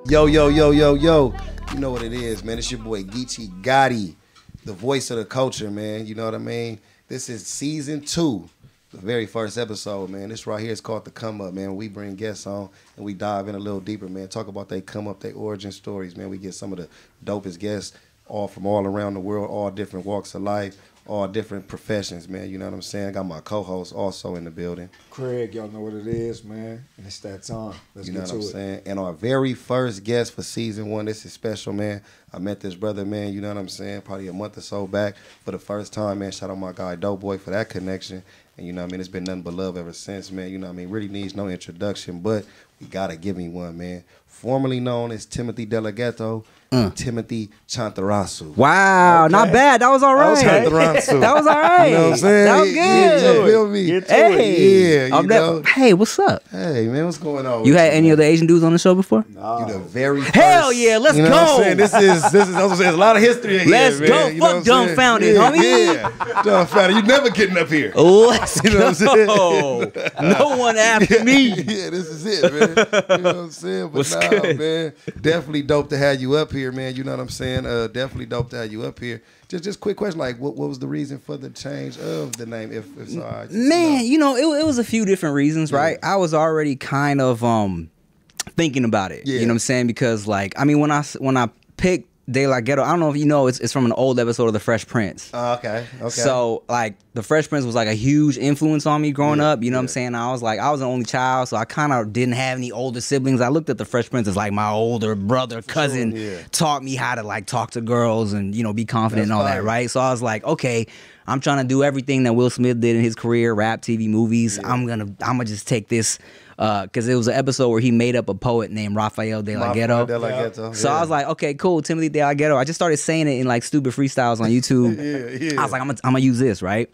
Yo, yo, yo, yo, yo. You know what it is, man. It's your boy Geechee Gotti, the voice of the culture, man. You know what I mean? This is season 2, the very first episode, man. This right here is called The Come Up, man. We bring guests on and we dive in a little deeper, man. Talk about they come up, their origin stories, man. We get some of the dopest guests all from all around the world, all different walks of life, all different professions, man. You know what I'm saying? I got my co-host also in the building. Craig, y'all know what it is, man. And it's that time. Let's get to it. You know what I'm saying? And our very first guest for season 1, this is special, man. I met this brother, man, you know what I'm saying, probably a month or so back for the first time, man. Shout out my guy, Dope Boy, for that connection. And you know what I mean? It's been nothing but love ever since, man. You know what I mean? Really needs no introduction, but you gotta give me one, man. Formerly known as Timothy Delaghetto, Timothy Chantaragsu. Wow, okay. Not bad. That was all right. That was all right. You know what I'm saying? That was good. You feel me? Hey, yeah, you know. Hey, what's up? Hey, man, what's going on? You had any of the Asian dudes on the show before? No. You the very first. Hell yeah, let's you know go. What I'm saying? This is I was saying, there's a lot of history in here, let's man. go. You know Fuck dumbfounded, homie. Yeah, dumbfounded. You never getting up here. Let's you know go. What I'm saying? No one after me. Yeah, this is it, man. You know what I'm saying? But what's good? Man, definitely dope to have you up here, man. You know what I'm saying? Definitely dope to have you up here. Just quick question, like, what was the reason for the change of the name? If so, man, you know, it was a few different reasons, right? I was already kind of thinking about it. You know what I'm saying? Because like, I mean, when I picked De La Ghetto, I don't know if you know, it's from an old episode of The Fresh Prince. Okay. So like The Fresh Prince was like a huge influence on me growing up. You know what I'm saying? I was an only child, so I kind of didn't have any older siblings. I looked at The Fresh Prince as like my older brother, cousin, taught me how to like talk to girls and, you know, be confident and all that, right? So I was like, okay, I'm trying to do everything that Will Smith did in his career, rap, TV, movies. I'm gonna just take this. Because it was an episode where he made up a poet named Raphael De La Ghetto. So I was like, okay, cool, Timothy De La Ghetto. I just started saying it in like stupid freestyles on YouTube. I was like, I'm gonna use this, right?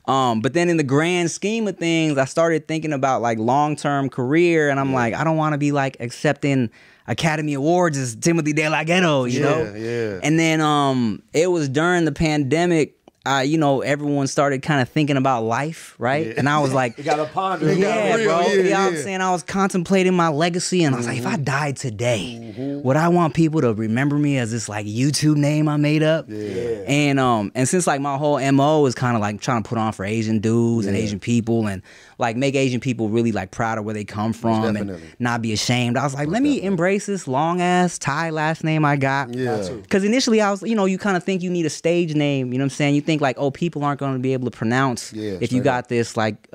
But then in the grand scheme of things, I started thinking about like long-term career, and I'm like, I don't want to be like accepting Academy Awards as Timothy De La Ghetto, you know? Yeah. And then it was during the pandemic. You know, everyone started kind of thinking about life, right? Yeah. And I was like, you gotta ponder. Yeah, bro. You know what I'm saying? I was contemplating my legacy, and I was like, if I died today, would I want people to remember me as this like YouTube name I made up? Yeah. And since like my whole MO is kind of like trying to put on for Asian dudes and Asian people, and like make Asian people really like proud of where they come from and not be ashamed, I was like, let me embrace this long ass Thai last name I got. Yeah. Because initially I was, you know, you kind of think you need a stage name. You know what I'm saying? You think like, oh, people aren't going to be able to pronounce if you got this like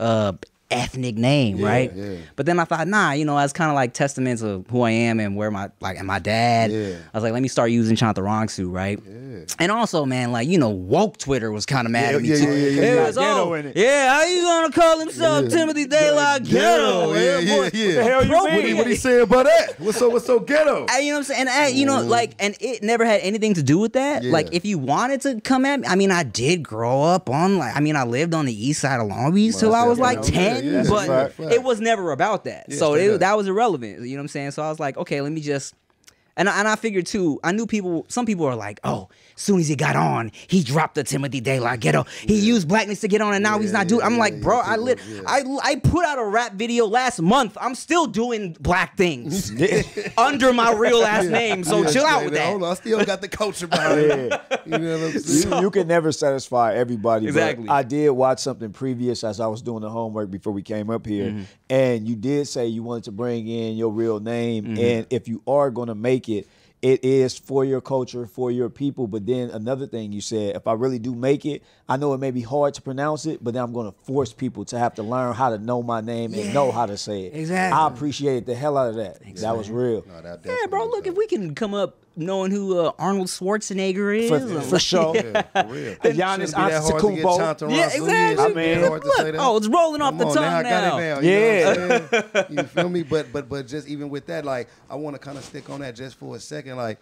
ethnic name, right? Yeah. But then I thought, nah, you know, as kind of like testament to who I am and where my and my dad. I was like, let me start using Chantaragsu, right? And also, man, like, you know, woke Twitter was kind of mad at me too. It was, how you gonna call himself Timothy De La Ghetto? What the hell you mean? What he saying about that? What's so ghetto? You know what I'm saying? And you know, like, and it never had anything to do with that. Like, if you wanted to come at me, I mean, I did grow up on like, I mean, I lived on the east side of Long Beach till I was like 10. But it was never about that. So that was irrelevant. You know what I'm saying? So I was like, okay, let me just... And I figured too, I knew some people are like, oh, as soon as he got on, he dropped the Timothy De La Ghetto. He used blackness to get on, and now he's not doing. I'm like, bro, I put out a rap video last month. I'm still doing black things under my real ass name. So chill out with that. Hold on, I still got the culture behind it. You know what I'm saying? You can never satisfy everybody. Exactly. But I did watch something previous as I was doing the homework before we came up here, and you did say you wanted to bring in your real name, and if you are going to make it is for your culture, for your people. But then another thing you said, if I really do make it, I know it may be hard to pronounce it, but then I'm going to force people to have to learn how to know my name and know how to say it. Exactly. I appreciate the hell out of that. Exactly. That was real. No, yeah, bro, look, if we can come up knowing who Arnold Schwarzenegger is. For sure. Yeah, for real. Giannis Antetokounmpo. Yeah, exactly. I mean, look, it's rolling off the tongue now. I got it now. Yeah. You feel me? But just even with that, like, I want to kind of stick on that just for a second, like,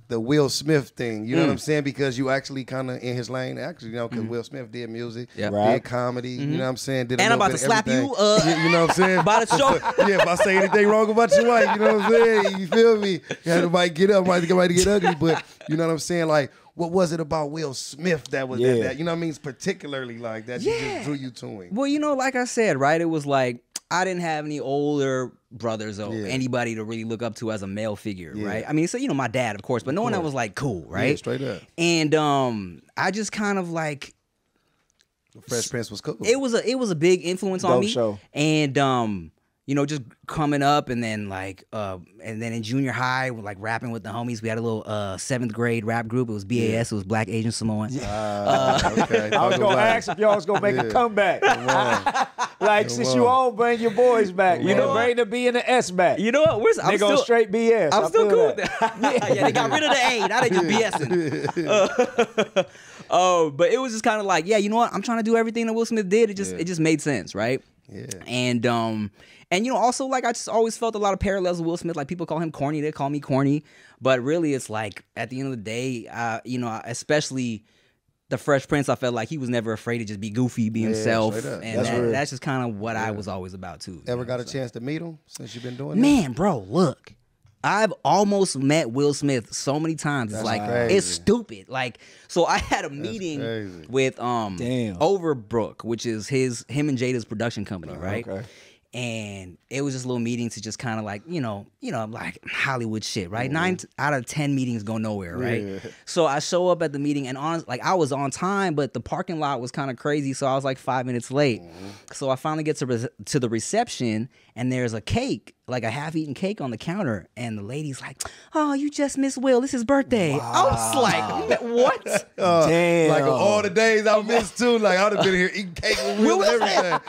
the Will Smith thing, you know what I'm saying? Because you actually kind of in his lane, actually, you know, because Will Smith did music, did comedy, you know what I'm saying? Did a and I'm little about to bit of slap you, everything. You know what I'm saying? By the show. Yeah, if I say anything wrong about your wife, you know what I'm saying? You feel me? You had somebody get up, might get ugly, but you know what I'm saying? Like, what was it about Will Smith that was that, you know what I mean? Particularly like that just drew you to him. Well, you know, like I said, right? It was like, I didn't have any older brothers or anybody to really look up to as a male figure, right? I mean, so you know, my dad, of course, but no one that was like cool, right? Yeah, straight up. And I just kind of like Fresh Prince was cool. it was a big influence on Dope me. show. And you know, just coming up and then like and then in junior high, we're like rapping with the homies. We had a little 7th grade rap group. It was BAS. It was Black Asian Samoan. Okay. I was gonna ask if y'all was gonna make a comeback. Like since you all bring your boys back, you know, bring the B and the S back. You know what? They go straight BS. I'm I still feel cool with that. that. Yeah, they got rid of the A. Now they just BSing. But it was just kind of like, yeah, you know what? I'm trying to do everything that Will Smith did. It just made sense, right? Yeah. And you know, also like I just always felt a lot of parallels with Will Smith. Like people call him corny, they call me corny, but really it's like at the end of the day, you know, especially the Fresh Prince, I felt like he was never afraid to just be goofy, be himself, and that's just kind of what I was always about too. Ever got a chance to meet him since you've been doing Man, bro, look. I've almost met Will Smith so many times. It's like crazy. it's stupid. Like, so I had a meeting with Overbrook, which is him and Jada's production company, right? Okay. And it was just a little meeting to just kind of like, you know, like Hollywood shit, right? 9 out of 10 meetings go nowhere, right? Yeah. So I show up at the meeting and I was on time, but the parking lot was kind of crazy, so I was like 5 minutes late. So I finally get to the reception, and there's a cake, like a half-eaten cake on the counter, and the lady's like, "Oh, you just missed Will. It's his birthday." Wow. I was like, "What?" Damn. Like all the days I missed too. Like I'd have been here eating cake with Will and everything.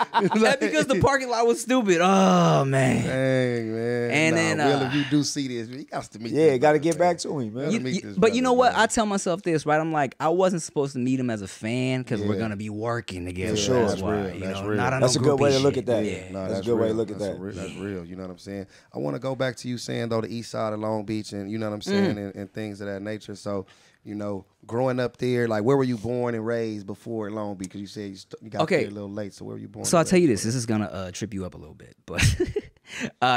That's because the parking lot was stupid. Oh man. Dang, man. And then Will, if you do see this, you got to meet. Yeah, got to get back to him, man. But you know what? I tell myself this, right? I'm like, I wasn't supposed to meet him as a fan because we're gonna be working together. For sure. That's why. real. That's know, real. not on That's no a good way to groupie look shit. at that. Yeah. No, That's a good way to look at that. That's real. You know what I'm saying? I want to go back to you saying though the east side of Long Beach and you know what I'm saying and things of that nature. So you know, growing up there, like where were you born and raised before Long Beach? Because you said you got there a little late. So where were you born? So I'll tell you this. This is gonna trip you up a little bit, but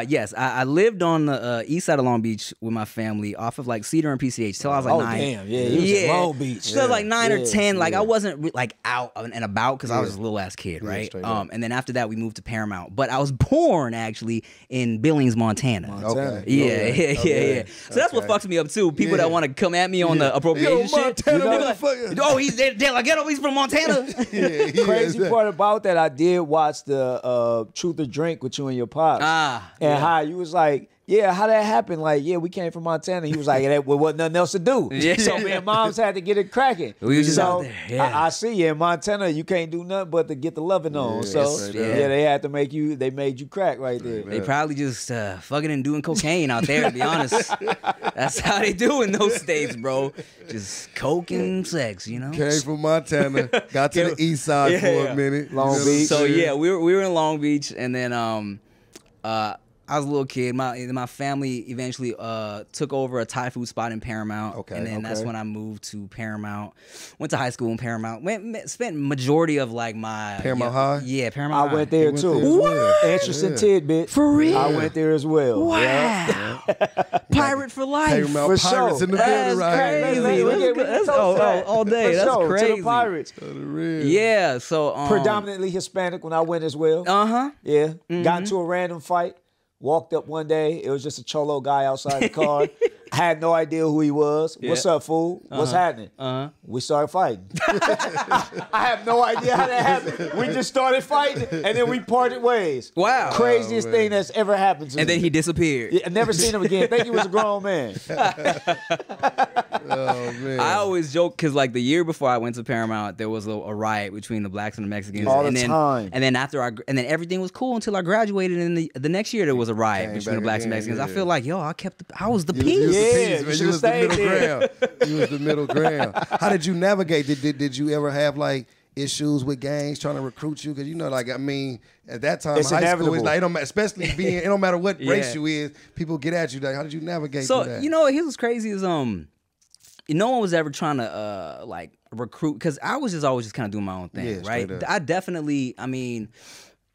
yes, I lived on the east side of Long Beach with my family, off of like Cedar and PCH till I was like 9. Damn, yeah, you was in Long Beach. So I was like 9 or 10. Like I wasn't like out and about because I was a little ass kid, right? And then after that we moved to Paramount. But I was born actually in Billings, Montana. Okay. Yeah. So that's what fucks me up too. People that want to come at me on the appropriation shit. Montana, Oh, they're like, he's from Montana. Crazy part about that, I did watch the Truth or Drink with you and your pops. How you was like, yeah, how that happened? Like, yeah, we came from Montana. He was like, that wasn't nothing else to do. Yeah. So me and moms had to get it cracking. We was just so out there. Yeah. I see you in Montana. You can't do nothing but to get the loving on. So they had to make you. They made you crack right there. They probably just fucking and doing cocaine out there. To be honest, that's how they do in those states, bro. Just coke and sex, you know. Came from Montana, got to the east side for a minute. Long Beach. So yeah, we were in Long Beach, and then I was a little kid. My family eventually took over a Thai food spot in Paramount. Okay. And then that's when I moved to Paramount. Went to high school in Paramount. Spent majority of like my Paramount High? Yeah, Paramount High. I went there too. What? Interesting tidbit. For real? I went there as well. Wow. Yeah. Pirate for life. Paramount For Pirates sure. in the That's building right crazy. here. That's all day. For That's sure. crazy. To the Pirates. Yeah. So Predominantly Hispanic when I went as well. Uh-huh. Yeah. Got into a random fight. Walked up one day. It was just a cholo guy outside the car. I had no idea who he was. What's up, fool? What's happening? We started fighting. I have no idea how that happened. We just started fighting, and then we parted ways. Wow. Craziest thing that's ever happened to me. And then he disappeared. I never seen him again. Think he was a grown man. Oh man. I always joke because like the year before I went to Paramount, there was a riot between the blacks and the Mexicans. All the and then, time. And then everything was cool until I graduated. And the next year there was a riot between the blacks and Mexicans. I feel like I was the peace. Yeah, you was the middle ground. You was the middle ground. How did you navigate? Did you ever have like issues with gangs trying to recruit you? Because you know, like I mean, at that time, It's high inevitable. school is like, especially being, it don't matter what race you is, people get at you. Like, how did you navigate? So through that? you know, here's what's crazy is no one was ever trying to like recruit because I was just always just kind of doing my own thing, right? I definitely, I mean.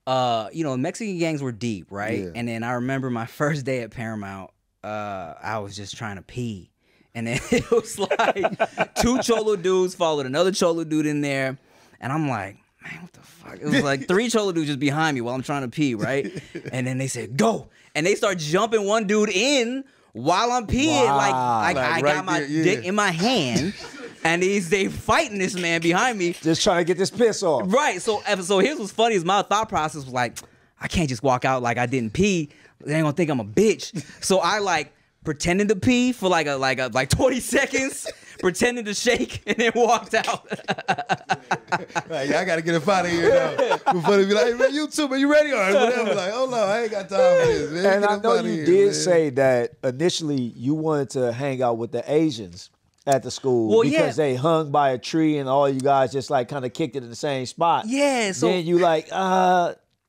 Mexican gangs were deep, right? Yeah. And then I remember my first day at Paramount, I was just trying to pee. And then it was like 2 cholo dudes followed another cholo dude in there. And I'm like, man, what the fuck? It was like 3 cholo dudes just behind me while I'm trying to pee, right? And then they said, go. And they start jumping one dude in while I'm peeing. Wow. Like I Like got right my there, yeah. dick in my hand. And they fighting this man behind me. Just trying to get this piss off. Right. So here's what's funny is my thought process was like, I can't just walk out like I didn't pee. They ain't gonna think I'm a bitch. So I like pretended to pee for like 20 seconds, pretended to shake, and then walked out. Like, I gotta get up out of here now. Before they be like, hey, man, you too, man, you ready? Or whatever. Like, hold on, I ain't got time for this, man. And Get I up know outta you here, did man. say that initially you wanted to hang out with the Asians at the school Well, because yeah. they hung by a tree and all you guys just like kind of kicked it in the same spot. Yeah, so- then you like,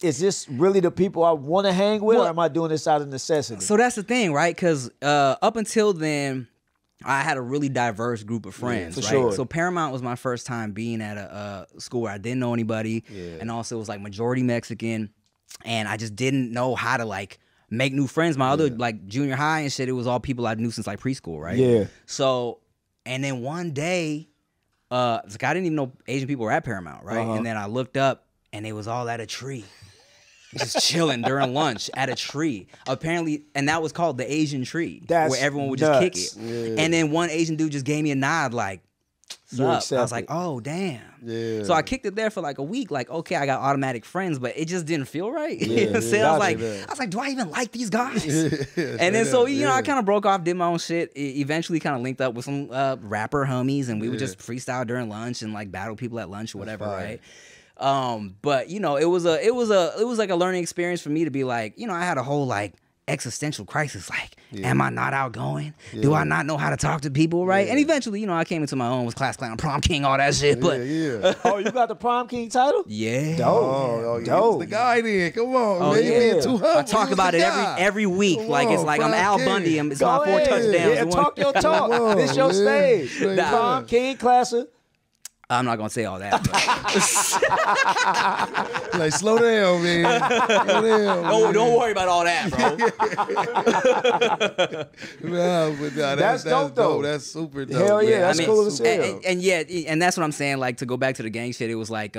is this really the people I want to hang with, Well- or am I doing this out of necessity? So that's the thing, right? Because up until then, I had a really diverse group of friends, for right? sure. So Paramount was my first time being at a school where I didn't know anybody, and also it was like majority Mexican, and I just didn't know how to like make new friends. My other like junior high and shit, it was all people I knew since like preschool, right? Yeah. So, and then one day, it's like I didn't even know Asian people were at Paramount, right? Uh-huh. And then I looked up, and they was all at a tree. Just chilling during lunch at a tree. Apparently, and that was called the Asian tree. That's where everyone would just kick nuts. it. Yeah. And then one Asian dude just gave me a nod like, You "Sup?" I was accept like, it. oh, damn. Yeah. So I kicked it there for like a week. Like, okay, I got automatic friends, but it just didn't feel right. You know what I'm saying? yeah. I was Gotcha. like, do I even like these guys? Yeah, And then so, you know, I yeah. kind of broke off, did my own shit. Eventually kind of linked up with some rapper homies, and we would just freestyle during lunch and like battle people at lunch or whatever, fire. right? But you know, it was like a learning experience for me to be like, you know, I had a whole like existential crisis. Like, am I not outgoing? Do I not know how to talk to people? Right? And eventually, you know, I came into my own, was class clown, prom king, all that shit. But yeah. Oh, you got the prom king title? yeah. Dope. Oh, yeah. Dope. He was the guy then. Come on, Oh, man. You yeah. being too humble. I talk You about was it the guy. every week. Come Like it's on, like I'm Prom Al King. Bundy. It's Go my 4 ahead. touchdowns. Yeah, One- talk your talk. Come on, This your man. stage. Straight Nah. Prom king classer. I'm not gonna say all that. But Like, slow down, man. Slow down. don't worry about all that, bro. No, but nah, That's dope, though. That's super dope. Hell yeah, man. that's cool as hell. And yeah, and that's what I'm saying. Like to go back to the gang shit, it was like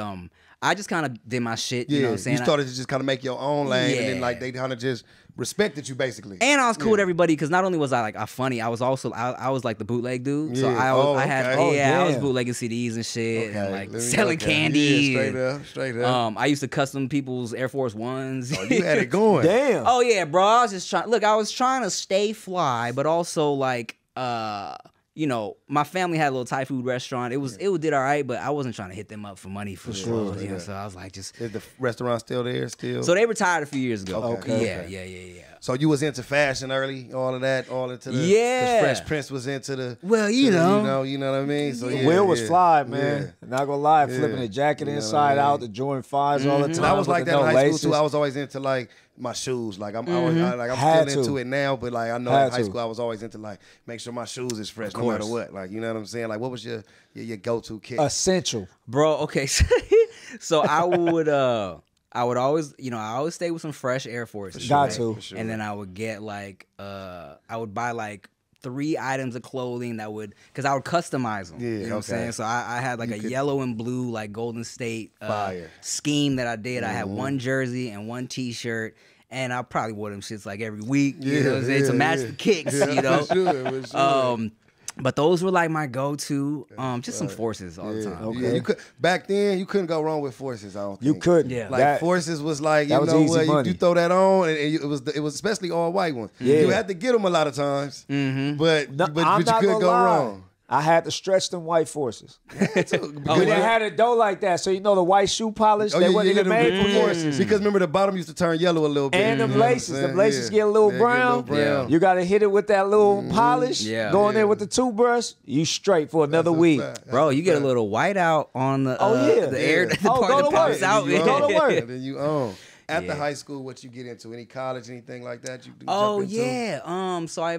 I just kind of did my shit. Yeah, You know what I'm saying? you started to just kind of make your own lane, and then Yeah. like they kind of just respected you basically. And I was cool with everybody because not only was I like funny, I was also I was like the bootleg dude. So Yeah. I had okay. Oh, I was damn. bootlegging CDs and shit, and like let me- selling okay. candy. Yeah, straight up. I used to custom people's Air Force Ones. Oh, you had it going. Damn. Oh yeah, bro. I was just trying. Look, I was trying to stay fly, but also like, you know, my family had a little Thai food restaurant. It did all right, but I wasn't trying to hit them up for money for sure. You know, so I was like, just. Is the restaurant still there? Still. So they retired a few years ago. Okay, Yeah, okay. yeah. So you was into fashion early, all of that, all into the. 'cause Yeah. Fresh Prince was into the. Well, to you the, know. you know what I mean. So yeah, Will was yeah, fly, man. Not gonna lie, flipping Yeah. the jacket You know inside what I mean? out, the Jordan 5s all the time. And I was with like the that in no high laces. school too. I was always into like my shoes. Like I'm Had still to. into it now, but like I know Had in high to. school I was always into like make sure my shoes is fresh no course. matter what. Like you know what I'm saying? Like what was your go-to kit? Essential. Bro, okay. So I would always, you know, I always stay with some fresh Air Forces. Got right? to. For sure. And then I would get like, I would buy like 3 items of clothing that would, because I would customize them. Yeah, You know what I'm okay. saying? So I had like a yellow and blue, like Golden State Fire. scheme that I did. I had one jersey and one T-shirt. And I probably wore them shits like every week, you know what I'm saying, to match the kicks, you know. For sure. But those were like my go-to, just some forces all the time. okay. Yeah, you could back then. You couldn't go wrong with forces. I don't think You couldn't. Yeah. Like That- forces was like that you was know easy what money. you throw that on, and it was especially all white ones. Yeah. You had to get them a lot of times, but No, but I'm you not couldn't gonna go lie. wrong. I had to stretch them white forces. Because But they had a dough like that, so you know the white shoe polish, Oh, they yeah, wasn't yeah, even made for forces. Because remember the bottom used to turn yellow a little bit. And them you know what I'm laces, saying? them laces Yeah. get a little Yeah, brown. brown. You got to hit it with that little polish. Yeah. Go in there Yeah. with the toothbrush. You straight for another That's a week. fact. Bro, That's you get a fact. little white out on the yeah. the air Yeah. the Oh, part go that to pops work. out. And then you Go to own. work. And then you own. After Yeah. high school, what you get into? Any college, anything like that? You Oh jump into? yeah. So I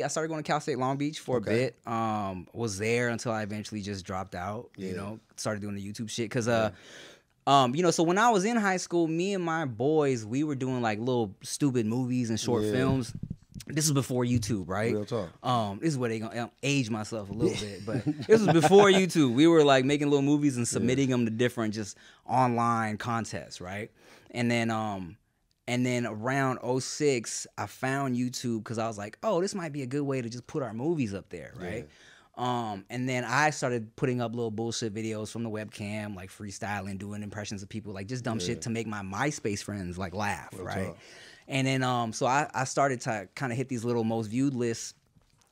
started going to Cal State Long Beach for a Okay. bit. Was there until I eventually just dropped out. You Yeah. know, started doing the YouTube shit because you know, so when I was in high school, me and my boys, we were doing like little stupid movies and short Yeah. films. this was before YouTube, right? Real talk. This is where they gonna age myself a little bit, but this was before YouTube. We were like making little movies and submitting them to different just online contests, right? And then around 06, I found YouTube because I was like, oh, this might be a good way to just put our movies up there, right? And then I started putting up little bullshit videos from the webcam, like freestyling, doing impressions of people, like just dumb shit to make my MySpace friends like laugh, right? And then so I started to kind of hit these little most viewed lists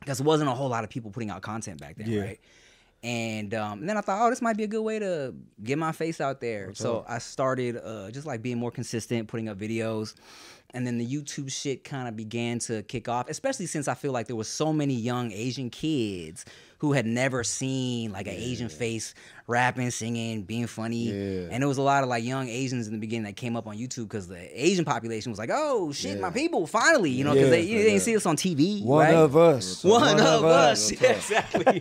because there wasn't a whole lot of people putting out content back then, right? And then I thought, oh, this might be a good way to get my face out there. So I started just like being more consistent, putting up videos. And then the YouTube shit kind of began to kick off, especially since I feel like there was so many young Asian kids who had never seen like an Asian face rapping, singing, being funny. And there was a lot of like young Asians in the beginning that came up on YouTube because the Asian population was like, oh shit, my people, finally, you know, because they didn't see us on TV. One of us. One of us. Yeah, exactly.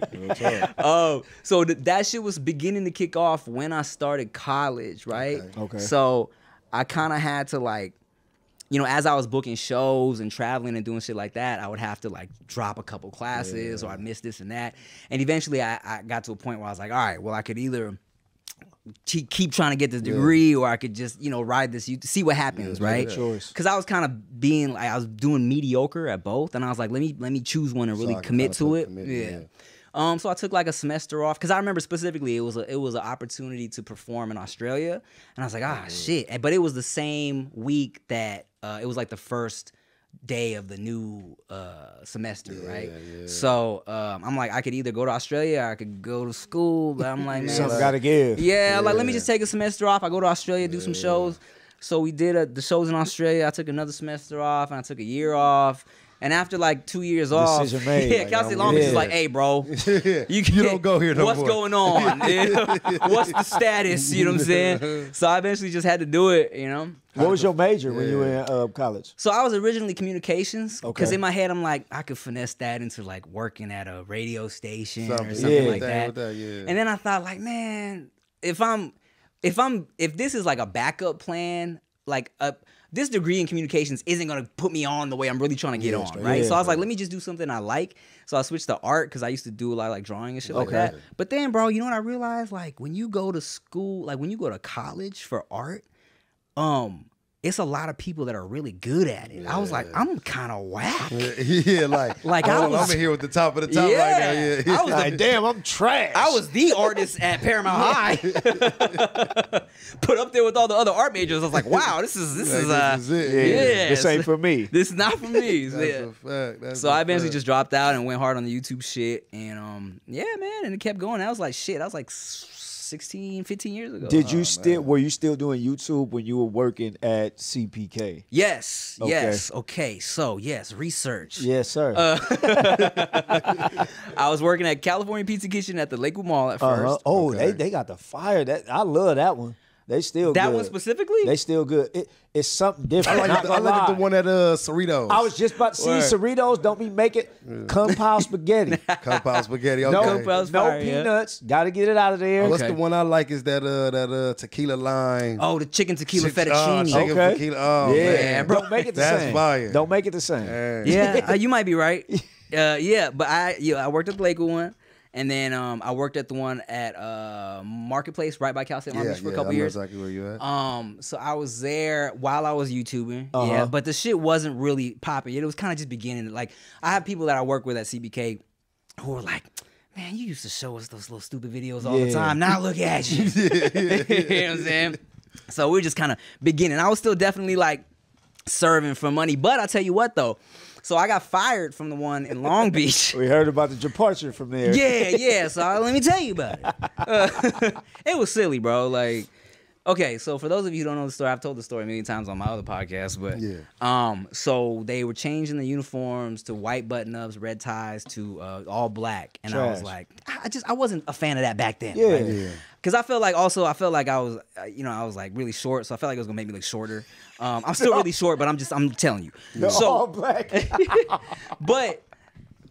So that shit was beginning to kick off when I started college, right? Okay. So I kind of had to like, you know, as I was booking shows and traveling and doing shit like that, I would have to like drop a couple classes or I'd miss this and that. And eventually I got to a point where I was like, all right, well, I could either keep trying to get this degree or I could just, you know, ride this, see what happens, right? Because I was kind of being like, I was doing mediocre at both. And I was like, let me choose one and really commit to it. So I took like a semester off because I remember specifically it was an opportunity to perform in Australia, and I was like, shit. But it was the same week that it was like the first day of the new semester, right? So I'm like, I could either go to Australia or I could go to school, but I'm like, man, something gotta give. Like let me just take a semester off. I go to Australia, do some shows. So we did the shows in Australia. I took another semester off, and I took a year off. And after like 2 years off, decision made. Kelsey Long Beach is like, hey, bro, you don't go here no more. What's going on? What's the status? You know what I'm saying? So I eventually just had to do it, you know? What was your major when you were in college? So I was originally communications because in my head I'm like, I could finesse that into like working at a radio station or something like that. And then I thought like, man, if this is like a backup plan, like this degree in communications isn't gonna put me on the way I'm really trying to get on, right? So I was like, let me just do something I like. So I switched to art because I used to do a lot of like drawing and shit like that. But then, bro, you know what I realized? Like when you go to school, like when you go to college for art, it's a lot of people that are really good at it. I was like, I'm kind of whack. Like I'm in here with the top of the top right now. I was like, damn, I'm trash. I was the artist at Paramount High. Put up there with all the other art majors. I was like, wow, this is it. This ain't for me. This is not for me. That's a fact. So I eventually just dropped out and went hard on the YouTube shit. And man, and it kept going. I was like, shit, I was like 16, 15 years ago. Did you were you still doing YouTube when you were working at CPK? Yes. Okay. So research. Yes, sir. I was working at California Pizza Kitchen at the Lakewood Mall at first. Oh, they got the fire. I love that one. They still that good. One specifically? They still good. It's something different. I like the one at Cerritos. I was just about to see Cerritos. Don't be making compound spaghetti. Compound spaghetti. Okay. No peanuts. Got to get it out of there. What's the one I like is that tequila lime. Oh, the chicken tequila fettuccine. Tequila. Oh, man. Don't make it the same. That's fire. Don't make it the same. Yeah, you might be right. But I worked at the Lakewood one. And then I worked at the one at Marketplace right by Cal State Long Beach for a couple years. Yeah, exactly where you at. So I was there while I was YouTubing. Yeah, but the shit wasn't really popping. It was kind of just beginning. Like I have people that I work with at CBK who were like, man, you used to show us those little stupid videos all the time. Now look at you. You know what I'm saying? So we're just kind of beginning. I was still definitely like serving for money. But I tell you what though. So I got fired from the one in Long Beach. We heard about the departure from there. Yeah. So let me tell you about it. It was silly, bro. Like, okay, so for those of you who don't know the story, I've told the story a million times on my other podcast, but so they were changing the uniforms to white button-ups, red ties to all black, and I was like, I wasn't a fan of that back then. Because I felt like I was, I was like really short, so I felt like it was gonna make me look shorter. I'm still really short, but I'm telling you. So all black. But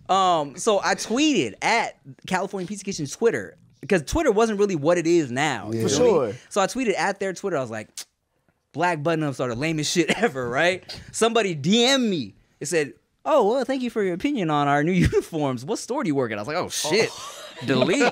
so I tweeted at California Pizza Kitchen's Twitter because Twitter wasn't really what it is now. For sure. So I tweeted at their Twitter. I was like, black button-ups are the lamest shit ever, right? Somebody DM'd me. It said, oh, well, thank you for your opinion on our new uniforms. What store do you work at? I was like, oh, shit. Delete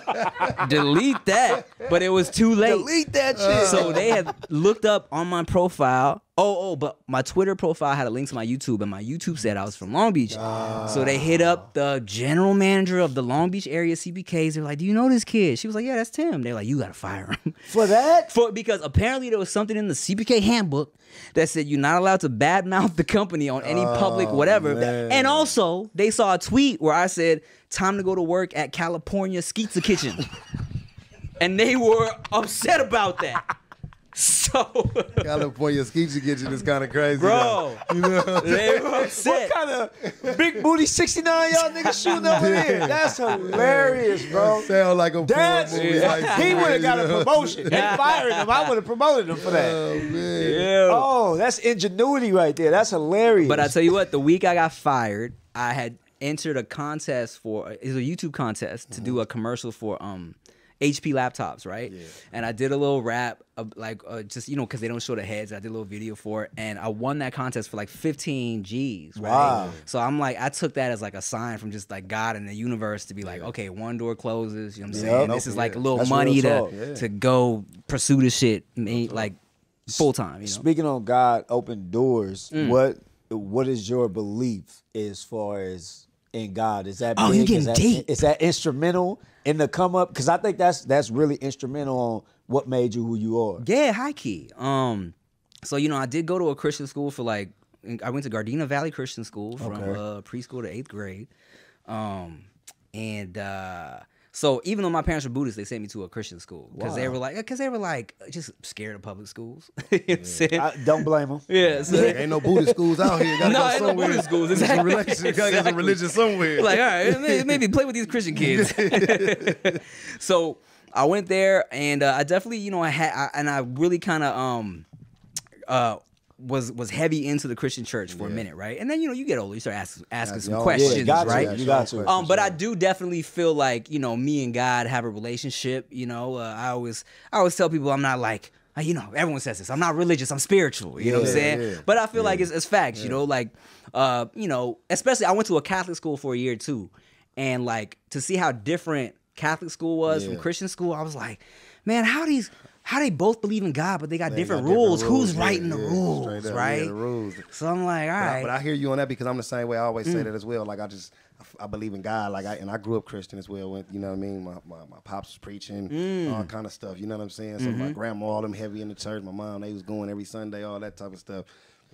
that. But it was too late. Delete that shit. So they had looked up on my profile. But my Twitter profile had a link to my YouTube, and my YouTube said I was from Long Beach. So they hit up the general manager of the Long Beach area CBKs. They're like, do you know this kid? She was like, yeah, that's Tim. They're like, you gotta fire him. For that? Because apparently there was something in the CBK handbook that said you're not allowed to badmouth the company on any public whatever. Man. And also, they saw a tweet where I said, time to go to work at California Skeetsa Kitchen. And they were upset about that. So California Skeetsa Kitchen is kind of crazy, bro. You know, They were upset. What kind of big booty 69 y'all niggas shooting over there? That's hilarious, bro. Sound like a That's, movie. Like he would have somewhere, got you a know? promotion. They fired him. I would have promoted him for that. Oh man. Yeah. Oh, that's ingenuity right there. That's hilarious. But I tell you what, the week I got fired, I had entered a contest it's a YouTube contest to do a commercial for HP laptops, right? Yeah. And I did a little rap, just, because they don't show the heads. I did a little video for it, and I won that contest for like 15 G's, right? Wow. So I'm like, I took that as like a sign from just like God and the universe to be like, okay, one door closes, you know what I'm saying? This is like a little That's money real to go pursue this shit, like full time, you know? Speaking on God open doors, what is your belief as far as in God? Is that big? You getting deep. Is that instrumental in the come up? Because I think that's really instrumental on what made you who you are. Yeah, high key. So I did go to a Christian school for I went to Gardena Valley Christian School from preschool to 8th grade, so even though my parents were Buddhists, they sent me to a Christian school because they were like just scared of public schools. You know what I'm saying? I don't blame them. Yeah, so Ain't no Buddhist schools out here. Gotta go ain't no somewhere. Buddhist schools. Get some Exactly. Gotta get some religion somewhere. like, all right, maybe play with these Christian kids. So I went there, and I definitely, I really kind of was heavy into the Christian church for a minute, right? And then you get older, you start asking some questions, right? You got to. But I do definitely feel like me and God have a relationship. I always tell people I'm not like. Everyone says this. I'm not religious. I'm spiritual. You know what I'm saying? Yeah. But I feel like it's facts. Especially I went to a Catholic school for a year too, and to see how different Catholic school was from Christian school, I was like, man, how they both believe in God, but they got different rules. Who's writing the rules, right? The rules. So I'm like, all right. But I hear you on that because I'm the same way. I always say that as well. Like I believe in God. And I grew up Christian as well. You know what I mean? My pops was preaching, all kind of stuff. You know what I'm saying? So my grandma, all them heavy in the church. My mom, they was going every Sunday, all that type of stuff.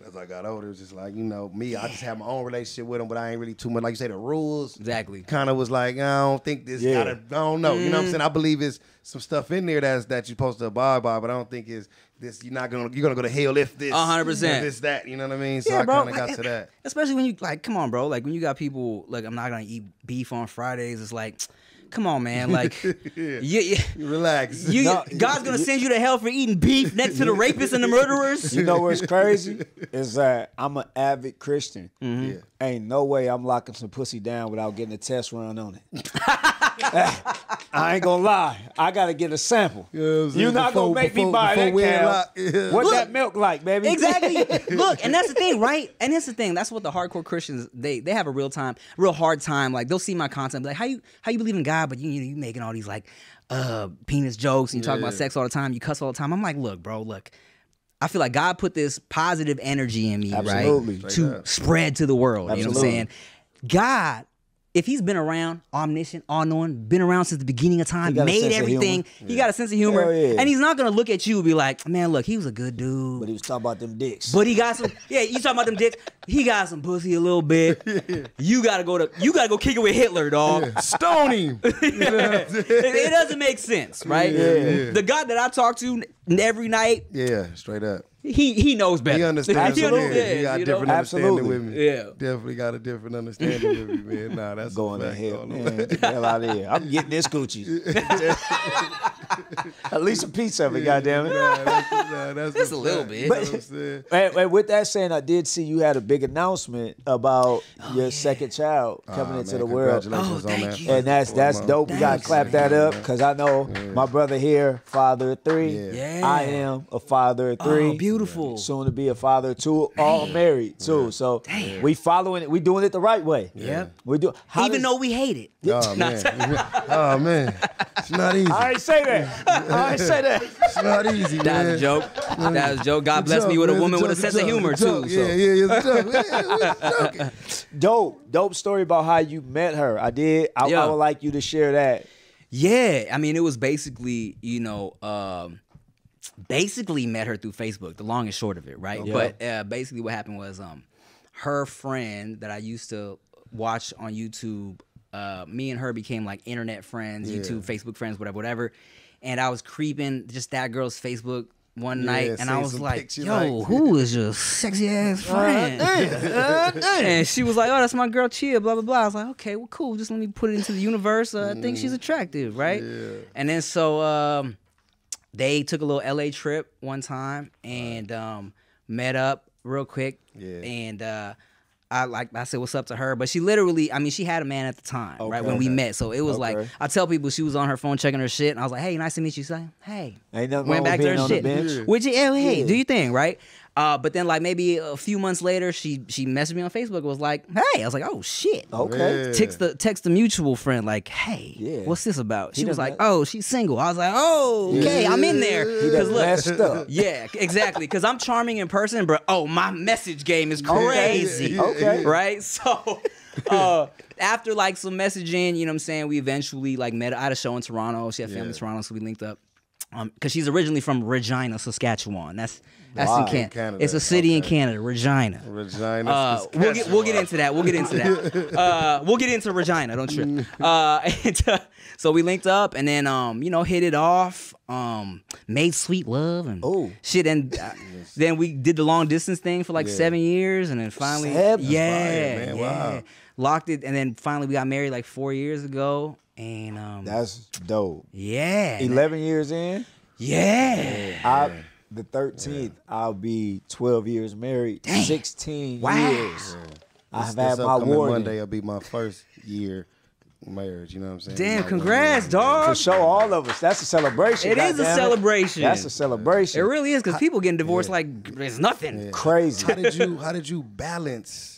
As I got older, it was just like, me, I just had my own relationship with them, but I ain't really too much. Like you say, the rules. Exactly. Kind of was like, I don't think this I don't know. You know what I'm saying? I believe it's some stuff in there that you're supposed to abide by, but I don't think it's this, you're gonna go to hell if this. 100%. This, that. You know what I mean? So Yeah, I bro. kind of got to that. Especially when you, come on, bro. When you got people, I'm not going to eat beef on Fridays. It's like, come on, man. Relax. God's going to send you to hell for eating beef next to the rapists and the murderers. You know what's crazy? Is that I'm an avid Christian. Yeah. Ain't no way I'm locking some pussy down without getting a test run on it. I ain't gonna lie. I gotta get a sample. You're not gonna make me buy that cow. What that milk like, baby? Exactly. Look, and that's the thing, right? And that's the thing. That's what the hardcore Christians, they have a real hard time. They'll see my content, be like, how you believe in God, but you making all these penis jokes and you talk about sex all the time, you cuss all the time. I'm like, look, bro, I feel like God put this positive energy in me, right? To spread to the world. You know what I'm saying? God, if he's been around, omniscient, all-knowing, been around since the beginning of time, made everything, he got a sense of humor, and he's not going to look at you and be like, man, look, he was a good dude. But he was talking about them dicks. But he got some, you talking about them dicks, he got some pussy a little bit. You got to go kick it with Hitler, dog. Yeah. Stone him. It doesn't make sense, right? Yeah. The God that I talk to every night, straight up. He knows better. He understands. He got a different understanding with me. Yeah. Definitely got a different understanding with me, man. Nah, that's going to hell, man. Get the hell out of here. I'm getting this Gucci. At least a piece of it, goddammit. That's Just a little bit. You know what I'm saying? And with that saying, I did see you had a big announcement about your second child coming into the world. Congratulations on thank that. you. And that's dope. We gotta clap that up because I know my brother here, father of 3. Yeah. I am a father of 3. Oh, beautiful. Soon to be a father of 2, all married too. So we following it. We doing it the right way. Yep. We do. Even though we hate it. Oh man, oh man, it's not easy. I ain't say that. I ain't say that. It's not easy, That man. was a joke. That was a joke. God bless me with a woman with a sense of humor too. Yeah, it's a joke. Yeah, it's a joke. Dope story about how you met her. I would like you to share that. Yeah, I mean, it was basically, basically met her through Facebook. The long and short of it, right? Okay. But basically, what happened was, her friend that I used to watch on YouTube, me and her became like internet friends, YouTube, Facebook friends, whatever. And I was creeping just that girl's Facebook one night, and I was like, "Yo, who is your sexy ass friend?" And she was like, "Oh, that's my girl Chia." Blah blah blah. I was like, "Okay, well, cool. Just let me put it into the universe. I think she's attractive, right?" Yeah. And then so they took a little LA trip one time and met up real quick. Yeah. And I said what's up to her, but she literally, I mean, she had a man at the time, right, when we met. So it was like, I tell people she was on her phone checking her shit, and I was like, hey, nice to meet you. She's like, hey. Ain't nothing went wrong back with to being her on shit. the bench. Which, hey, do your thing, right? But then like maybe a few months later, she messaged me on Facebook and was like, hey. I was like, oh, shit. Okay. Text the mutual friend like, hey, what's this about? She was like, oh, she's single. I was like, oh, okay, I'm in there. He done messed up. Yeah, exactly. Because I'm charming in person, but my message game is crazy. Okay. Right? So after like some messaging, you know what I'm saying, we eventually like met. I had a show in Toronto. She had family in Toronto, so we linked up. Because she's originally from Regina, Saskatchewan. That's in Canada. It's a city in Canada, Regina. Regina. We'll get into that. We'll get into that. We'll get into Regina. Don't trip. So we linked up and then hit it off. Made sweet love and shit. And then we did the long distance thing for like 7 years, and then finally, wow, locked it. And then finally we got married like 4 years ago. And that's dope. Yeah. 11 years in? Yeah. The 13th, I'll be 12 years married. Dang. 16 Wow. years. I have had my warning. Monday will be my first year marriage, you know what I'm saying? Damn, congrats, dog. For sure, all of us. That's a celebration. It is a celebration. That's a celebration. It really is, because people getting divorced like it's nothing. Yeah. Crazy. How did you balance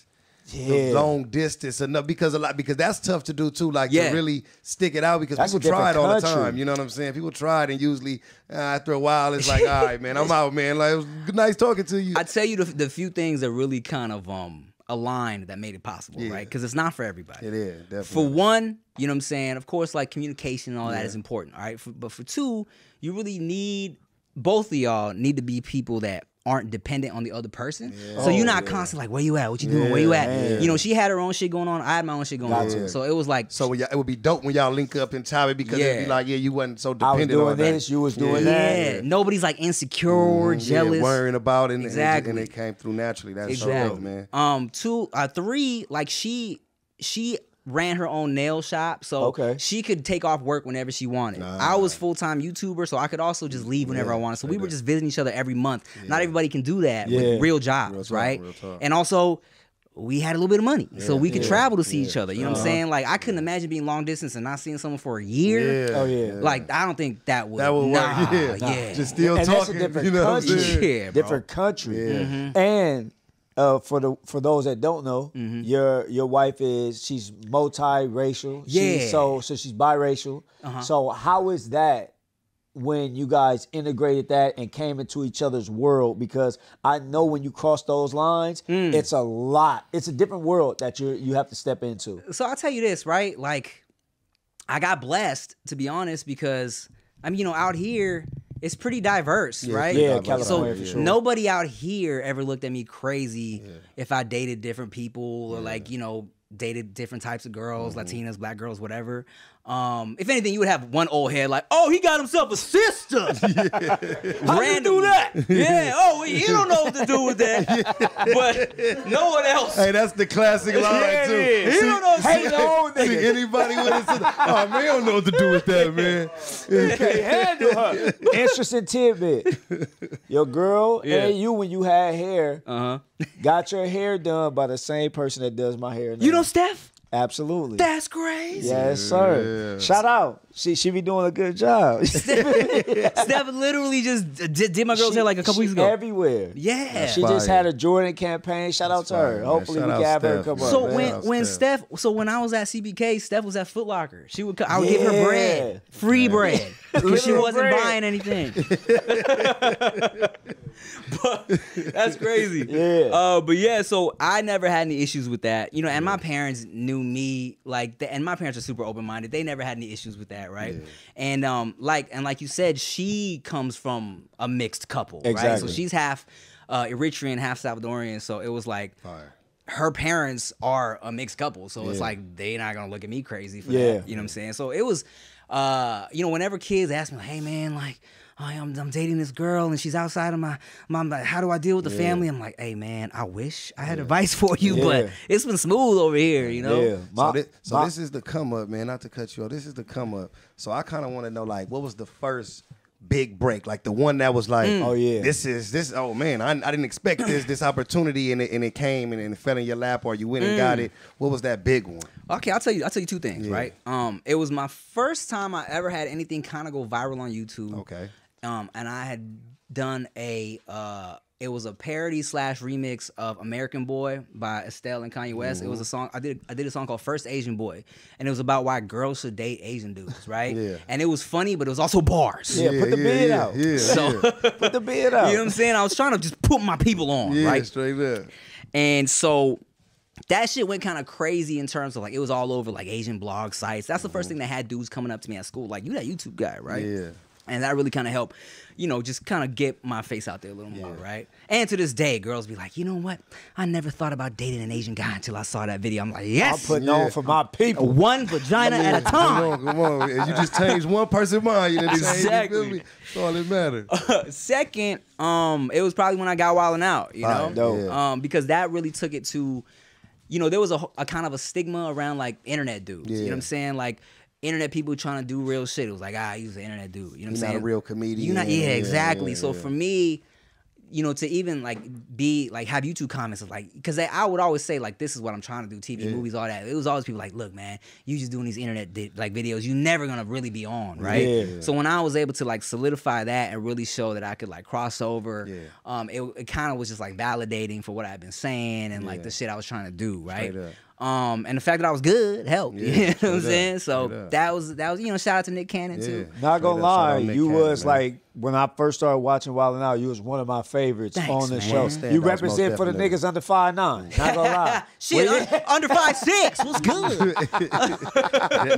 the long distance enough? Because that's tough to do too, like to really stick it out, because That's people try it all the country. time, you know what I'm saying? People try it, and usually after a while it's like, all right, man, I'm out, man. Like, it was nice talking to you. I tell you the few things that really kind of aligned that made it possible, right? Because it's not for everybody. It is, definitely. For one, you know what I'm saying, of course, like communication and all that is important, all right? But for two, you really need, both of y'all need to be people that aren't dependent on the other person. Yeah. So you're not constantly like, where you at? What you doing? Where you at? Man. You know, she had her own shit going on. I had my own shit going on too. So it was like, so it would be dope when y'all link up in time, because it'd be like, you wasn't so I was dependent on doing this, you was doing yeah, that. nobody's like insecure, jealous, worrying about it, exactly, and it came through naturally. That's so dope, man. 3, like she ran her own nail shop, so she could take off work whenever she wanted. I was full-time YouTuber, so I could also just leave whenever I wanted. So we were just visiting each other every month. Not everybody can do that with real jobs, right? And also, we had a little bit of money, so we could travel to see each other. You know what I'm saying? Like, I couldn't imagine being long distance and not seeing someone for a year. Like, I don't think that would work. Just still and talking. That's a different you know country. Yeah, different country. And for those that don't know, your wife she's multiracial. So she's biracial. So how is that when you guys integrated that and came into each other's world? Because I know when you cross those lines, it's a lot. It's a different world that you have to step into. So I'll tell you this, right? Like, I got blessed, to be honest, because I mean, out here, it's pretty diverse, right? Yeah, California so for sure. Nobody out here ever looked at me crazy if I dated different people or like, dated different types of girls, Latinas, black girls, whatever. If anything, you would have one old head like, oh, he got himself a sister. How you do that? Yeah. Oh, he don't know what to do with that. But no one else. Hey, that's the classic line too. He don't know. See anybody with a sister? Oh man, don't know what to do with that, man. You can't handle her. Interesting tidbit. Your girl and you, when you had hair, got your hair done by the same person that does my hair now. You know Steph? Absolutely. That's crazy. Yes, sir. Yeah. Shout out. She be doing a good job. Steph literally just did my girl's hair like a couple weeks ago. Everywhere. Yeah. She just had a Jordan campaign. Shout out to her. Man. Hopefully Shout we out can have her Steph. come up. So man. when I was at CBK, Steph was at Foot Locker. I would give her bread, free bread, because she wasn't buying anything. But that's crazy. Yeah. But yeah, so I never had any issues with that, you know. And my parents knew me and my parents are super open minded. They never had any issues with that, right? Yeah. And like you said, she comes from a mixed couple, right? Exactly. So she's half Eritrean, half Salvadorian. So it was like. Fire. Her parents are a mixed couple, so it's like they're not gonna look at me crazy for that. You know what I'm saying? So it was, you know, whenever kids ask me, like, "Hey man, like, I'm dating this girl and she's outside of my like, how do I deal with the family?" I'm like, "Hey man, I wish I had advice for you, but it's been smooth over here, you know." Yeah. This is the come up, man. Not to cut you off. This is the come up. So I kind of want to know, like, what was the first big break, like the one that was like, oh yeah, this. Oh man, I didn't expect this opportunity, and it came and it fell in your lap, or you went and got it. What was that big one? Okay, I'll tell you two things, right? It was my first time I ever had anything kind of go viral on YouTube. Okay. And I had done it was a parody / remix of American Boy by Estelle and Kanye West. It was a song, I did a song called First Asian Boy, and it was about why girls should date Asian dudes, right? And it was funny, but it was also bars. Put the bid out. Put the bid out. You know what I'm saying? I was trying to just put my people on, right? Straight up. And so that shit went kind of crazy in terms of like, it was all over like Asian blog sites. That's the first thing that had dudes coming up to me at school, like, "You that YouTube guy, right?" Yeah. And that really kind of helped, you know, just kind of get my face out there a little more, right? And to this day, girls be like, "You know what? I never thought about dating an Asian guy until I saw that video." I'm like, yes. I'm putting on for my people. One vagina at a time. Come on. You just changed one person's mind. You didn't change, you feel me? That's all that matters. Second, it was probably when I got Wildin' Out, you know? Dope. Because that really took it to, you know, there was a kind of a stigma around like internet dudes. You know what I'm saying? Like, internet people trying to do real shit. It was like, he's an internet dude. You know what I'm saying? Not a real comedian. Exactly. So for me, you know, to even like be like have YouTube comments of like, because I would always say like, this is what I'm trying to do, TV, movies, all that. It was always people like, "Look, man, you just doing these internet like videos. You never gonna really be on, right?" So when I was able to like solidify that and really show that I could like cross over, it kind of was just like validating for what I've been saying and like the shit I was trying to do, right? And the fact that I was good helped. You know what I'm saying? So that was you know, shout out to Nick Cannon too. Not gonna lie, you was like, when I first started watching Wildin' Out, you was one of my favorites on the show. You represent for the niggas under 5'9". Not gonna lie. Shit, under 5'6". What's good?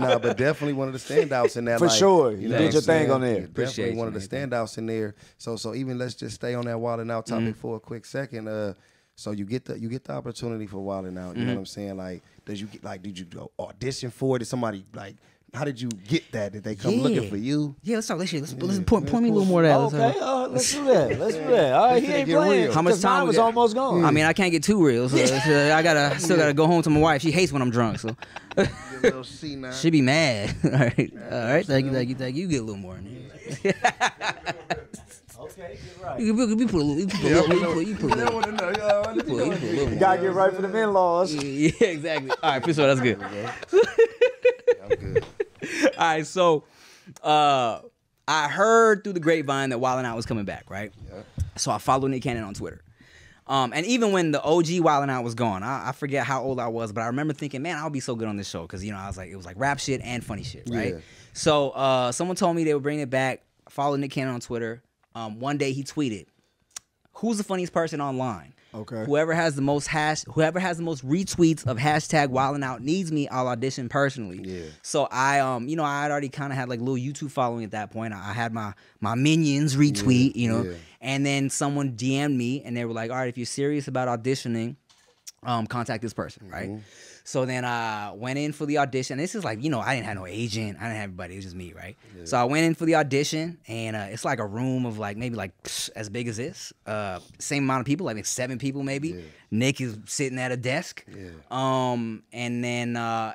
Nah, but definitely one of the standouts in that. For like, sure. You did your thing on there. Definitely one of the standouts in there. So even let's just stay on that Wildin' Out topic for a quick second. So you get the opportunity for Wildin' Out. You know what I'm saying? Like, did you go audition for it? Did somebody like? How did you get that? Did they come looking for you? Yeah, let's talk that shit. Let's point me a little more of that. Okay, let's do that. Let's do that. All right, he ain't playing. How much time was almost gone? I mean, I can't get too real. So I still gotta go home to my wife. She hates when I'm drunk. So she be mad. All right. Thank you. You get a little more in there. Okay, get right. You put a little. You gotta get right for the in-laws. Yeah, exactly. All right, for sure, that's good. I'm good. All right, so I heard through the grapevine that Wildin' Out was coming back, right? Yeah. So I followed Nick Cannon on Twitter. And even when the OG Wildin' Out was gone, I forget how old I was, but I remember thinking, man, I'll be so good on this show because, you know, I was like, it was like rap shit and funny shit, right? Yeah. So someone told me they would bring it back. I followed Nick Cannon on Twitter. One day he tweeted, "Who's the funniest person online? Okay. Whoever has the most retweets of hashtag Wildin' Out needs me. I'll audition personally." Yeah. So I you know, I had already kind of had like a little YouTube following at that point. I had my minions retweet, you know, and then someone DM'd me and they were like, "All right, if you're serious about auditioning, contact this person," right? So then I went in for the audition. This is like, you know, I didn't have no agent. I didn't have anybody. It was just me, right? Yeah. So I went in for the audition, and it's like a room of like maybe like as big as this. Same amount of people, like 7 people maybe. Yeah. Nick is sitting at a desk. Yeah. And then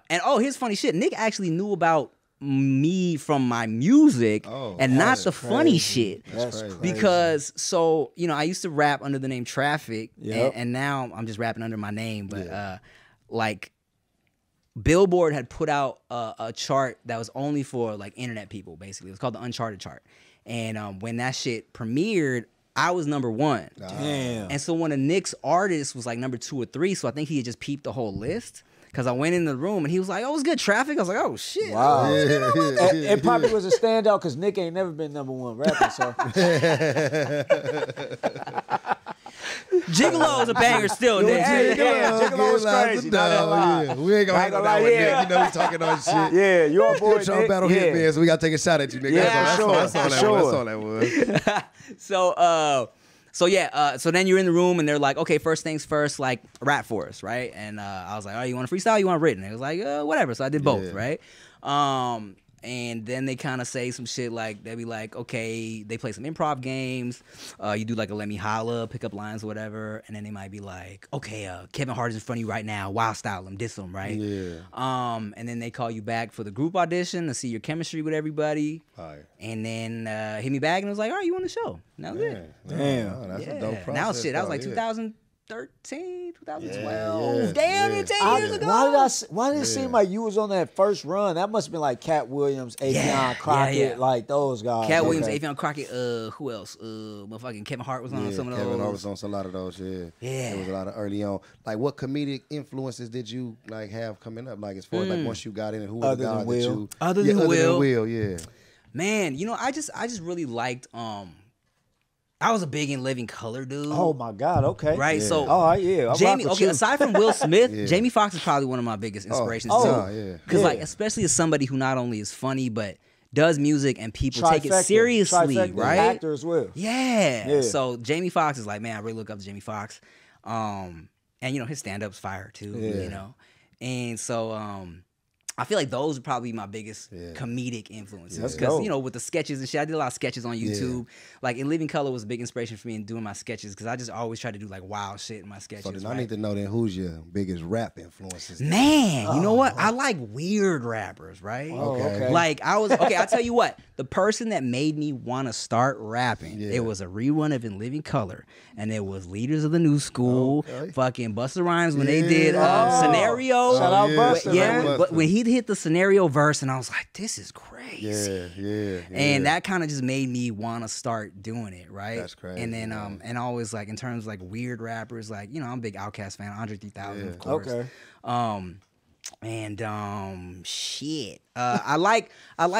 here's funny shit. Nick actually knew about me from my music and not the funny shit. That's crazy. Because so, you know, I used to rap under the name Traffic, and now I'm just rapping under my name. But like Billboard had put out a chart that was only for like internet people, basically. It was called the Uncharted chart. And when that shit premiered, I was number 1. Damn. And so one of Nick's artists was like number 2 or 3, so I think he had just peeped the whole list. Because I went in the room and he was like, "Oh, it was good Traffic." I was like, "Oh shit!" Wow. And probably was a standout because Nick ain't never been number 1 rapper. So Gigolo is a banger still, Nick. Gigolo was crazy. We ain't gonna handle that one, Nick. You know we talking on shit. Yeah, your boy Nick. Nick. Battle hit, man, so we gotta take a shot at you, nigga. Yeah, That's all that was. So then you're in the room and they're like, okay, first things first, like rap for us, right? And I was like, oh, you want a freestyle? You want written? And it was like, whatever. So I did both, right? And then they kind of say some shit like, they'll be like, okay, they play some improv games. You do like a let me holla, pick up lines or whatever. And then they might be like, okay, Kevin Hart is in front of you right now. Wild style him, diss him, right? Yeah. And then they call you back for the group audition to see your chemistry with everybody. Right. And then hit me back and was like, all right, you on the show. And that was it. Damn. Oh, that's a dope process. Now shit, that was like 2013, 2012. Damn, 10 years ago. Why did it seem like you was on that first run? That must have been like Cat Williams, Afion Crockett, like those guys. Cat Williams, Afion Crockett, who else? Motherfucking Kevin Hart was on some of those. Kevin Hart was on a lot of those, yeah. There was a lot of early on. Like, what comedic influences did you like have coming up? Like, as far as like once you got in, and who was the guy that you... Other than Will, yeah. Man, you know, I just really liked... I was a big In Living Color dude. Oh my God! Okay, right. Yeah. So, all right, yeah. Jamie. Okay, aside from Will Smith, Jamie Foxx is probably one of my biggest inspirations too. Because like, especially as somebody who not only is funny but does music and people take it seriously, right? Actor as well. Yeah. So Jamie Foxx is like, man, I really look up to Jamie Foxx. And you know his stand-up's fire too. Yeah. You know, and so I feel like those are probably my biggest comedic influences because you know with the sketches and shit, I did a lot of sketches on YouTube. Like In Living Color was a big inspiration for me in doing my sketches because I just always try to do like wild shit in my sketches. So then I need to know then who's your biggest rap influences? Man, you know what? I like weird rappers, right? Okay. Like I'll tell you what. The person that made me want to start rapping, it was a rerun of In Living Color, and it was Leaders of the New School, fucking Busta Rhymes when they did Scenario. Shout out Busta, man. But when he hit the Scenario verse, and I was like, this is crazy. Yeah. And that kind of just made me want to start doing it, right? That's crazy. And then and always like in terms of like weird rappers, like you know I'm a big Outkast fan, Andre 3000, of course. Okay. Shit. I like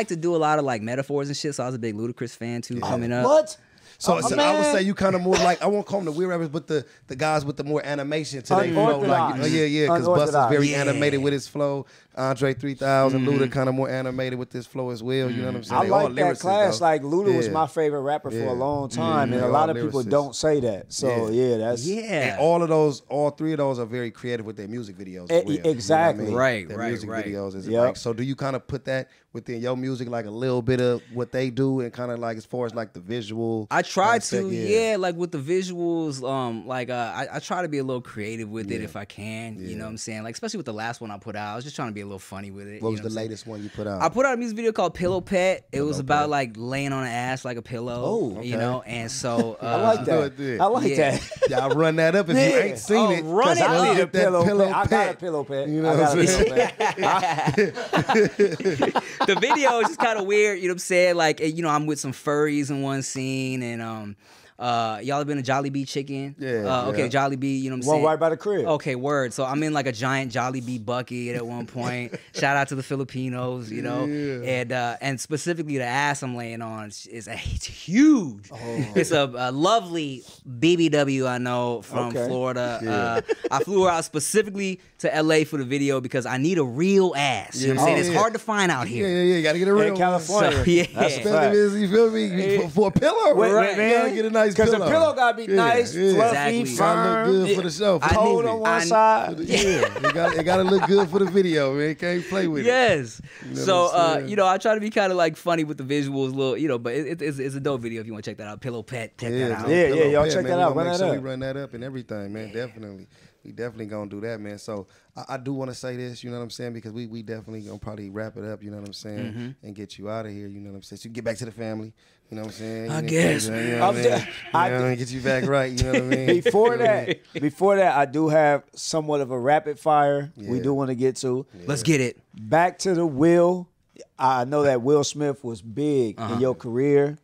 to do a lot of like metaphors and shit. So I was a big Ludacris fan too coming up. What? So I would say you kind of more like, I won't call them the weird rappers, but the guys with the more animation to their flow. Like, because Busta's very animated with his flow. Andre 3000, Luda kind of more animated with this flow as well. You know what I'm saying? I like that class. Like Luda was my favorite rapper for a long time, and a lot of people don't say that. So that's And all 3 of those are very creative with their music videos as well. Exactly. You know what I mean? Their music videos is like, so do you kind of put that within your music, like a little bit of what they do, and kind of like as far as like the visual? I try to, like with the visuals, I try to be a little creative with it if I can. You know what I'm saying? Like especially with the last one I put out, I was just trying to be a little funny with it. What was the latest one you put out? I put out a music video called Pillow Pet. It was about like laying on an ass like a pillow. Oh, okay. You know, and so I like that. I like that. Y'all run that up if you ain't seen it. Run it I need up. a pillow pet. I got a pillow pet. You know what I'm saying? The video is just kind of weird. You know what I'm saying? Like, you know, I'm with some furries in one scene, and y'all have been to Jollibee Chicken? Okay, Jollibee, you know what I'm saying? One right by the crib. Okay, word. So I'm in like a giant Jollibee bucket at one point. Shout out to the Filipinos, you know? And specifically the ass I'm laying on is it's huge. It's a lovely BBW I know from Florida. I flew her out specifically to LA for the video because I need a real ass. You know what I'm saying? It's hard to find out here. You gotta get a real in California. So, That's a fact. You feel me? For a pillow, right? You gotta get a nice nice Because the pillow. pillow gotta be nice, fluffy, Exactly. Gotta firm. look good for the show. For the Cold movie. on one side. Yeah, it gotta look good for the video, man. Can't play with it. Yes. You know So, what I'm saying? I try to be kind of like funny with the visuals, little, but it's a dope video if you want to check that out. Pillow Pet, check that out. Yeah, y'all Pet, check man. that We out. gonna Run make that sure up. we run that up and everything, man. Definitely. We definitely gonna do that, man. So I do want to say this, you know what I'm saying, because we definitely gonna probably wrap it up, you know what I'm saying, and get you out of here, you know what I'm saying. So you get back to the family, you know what I'm saying. I guess. You know what I mean? Get you back right, you know what I mean. Before that, I do have somewhat of a rapid fire. We Yeah. do want to get to. Let's get it. Back to the Will. I know that Will Smith was big in your career.